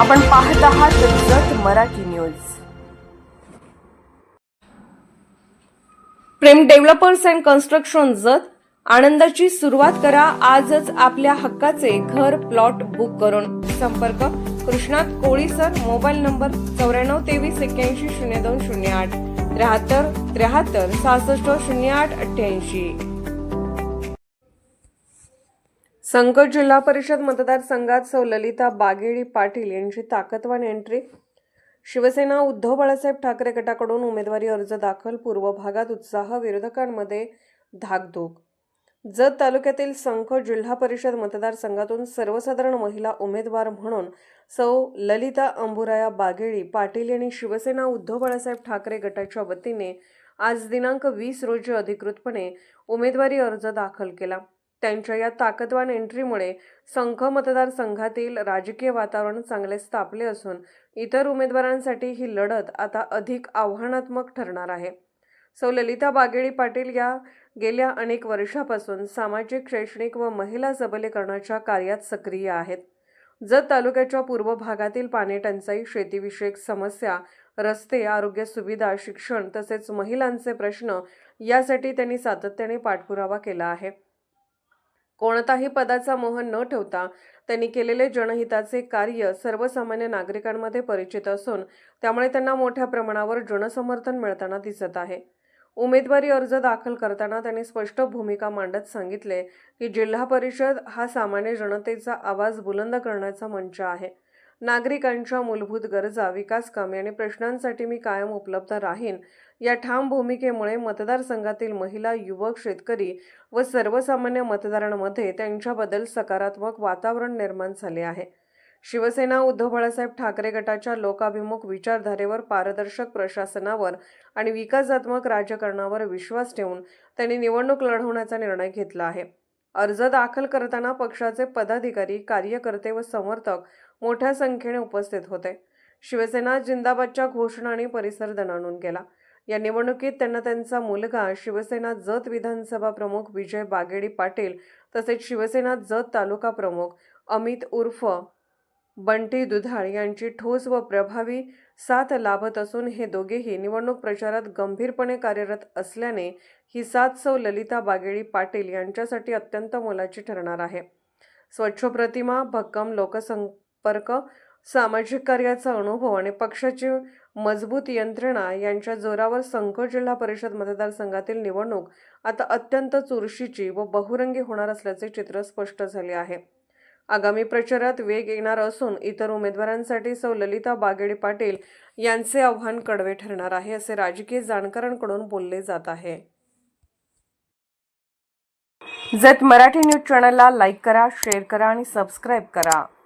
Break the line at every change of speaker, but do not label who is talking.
आपण पाहत आहात जत Marathi news. Prem developers and construction जत आनंदाची सुरुवात करा आजच आपल्या हक्काचे घर प्लॉट बुक करून। संपर्क कृष्णात कोळी सर, मोबाईल नंबर 9423810208 73 73 66 08 88। संघ जिल्हा परिषद मतदारसंघात सौ ललिता बागेळी पाटील यांची ताकदवान एंट्री। शिवसेना उद्धव बाळासाहेब ठाकरे गटाकडून उमेदवारी अर्ज दाखल। पूर्व भागात उत्साह, विरोधकांमध्ये धाकधूक। जत तालुक्यातील संघ जिल्हा परिषद मतदारसंघातून सर्वसाधारण महिला उमेदवार म्हणून सौ ललिता अंबुराया बागेळी पाटील यांनी शिवसेना उद्धव बाळासाहेब ठाकरे गटाच्या वतीने आज दिनांक 20 रोजी अधिकृतपणे उमेदवारी अर्ज दाखल केला। त्यांच्या या ताकदवान एंट्रीमुळे संघ मतदारसंघातील राजकीय वातावरण चांगलेच तापले असून इतर उमेदवारांसाठी ही लढत आता अधिक आव्हानात्मक ठरणार आहे। सौ ललिता बागेळी पाटील या गेल्या अनेक वर्षापासून सामाजिक, शैक्षणिक व महिला सबलीकरणाच्या कार्यात सक्रिय आहेत। जत तालुक्याच्या पूर्व भागातील पाणी टंचाई, शेतीविषयक समस्या, रस्ते, आरोग्य सुविधा, शिक्षण तसेच महिलांचे प्रश्न यासाठी त्यांनी सातत्याने पाठपुरावा केला आहे। कोणताही पदाचा मोह न ठेवता त्यांनी केलेले जनहिताचे कार्य सर्वसामान्य नागरिकांमध्ये परिचित असून त्यामुळे त्यांना मोठ्या प्रमाणावर जनसमर्थन मिळताना दिसत आहे। उमेदवारी अर्ज दाखल करताना त्यांनी स्पष्ट भूमिका मांडत सांगितले की जिल्हा परिषद हा सामान्य जनतेचा आवाज बुलंद करण्याचा मंच आहे। नागरिकांच्या मूलभूत गरजा, विकास कामे आणि प्रश्नांसाठी मी कायम उपलब्ध राहीन या ठाम भूमिकेमुळे मतदारसंघातील महिला, युवक, शेतकरी व सर्वसामान्य मतदारांमध्ये त्यांच्याबद्दल सकारात्मक वातावरण निर्माण झाले आहे। शिवसेना उद्धव बाळासाहेब ठाकरे गटाच्या लोकाभिमुख विचारधारेवर, पारदर्शक प्रशासनावर आणि विकासात्मक राजकारणावर विश्वास ठेवून त्यांनी निवडणूक लढवण्याचा निर्णय घेतला आहे। अर्ज दाखल करताना पक्षाचे पदाधिकारी, कार्यकर्ते व समर्थक मोठ्या संख्येने उपस्थित होते। शिवसेना जिंदाबादच्या घोषणा आणि परिसर दणाणून गेला। या निवडणुकीत त्यांना त्यांचा मुलगा शिवसेना जत विधानसभा प्रमुख विजय बागेळी पाटील तसेच शिवसेना जत तालुका प्रमुख अमित उर्फ बंटी दुधाळ यांची ठोस व प्रभावी साथ लाभत असून हे दोघेही निवडणूक प्रचारात गंभीरपणे कार्यरत असल्याने ही साथ सौ ललिता बागेळी पाटील यांच्यासाठी अत्यंत मोलाची ठरणार आहे। स्वच्छ प्रतिमा, भक्कम लोकसंपर्क, सामाजिक कार्याचा अनुभव आणि पक्षाची मजबूत यंत्रणा यांच्या जोरावर संघ जिल्हा परिषद मतदारसंघातील निवडणूक आता अत्यंत चुरशीची व बहुरंगी होणार असल्याचे चित्र स्पष्ट झाले आहे। आगामी प्रचारात वेग येणार असून इतर उमेदवारांसाठी सौ ललिता बागेळी पाटील यांचे आव्हान कडवे ठरणार आहे असे राजकीय जाणकारांकडून बोलले जात आहे। जत मराठी न्यूज चॅनलला लाईक करा, शेअर करा आणि सबस्क्राईब करा।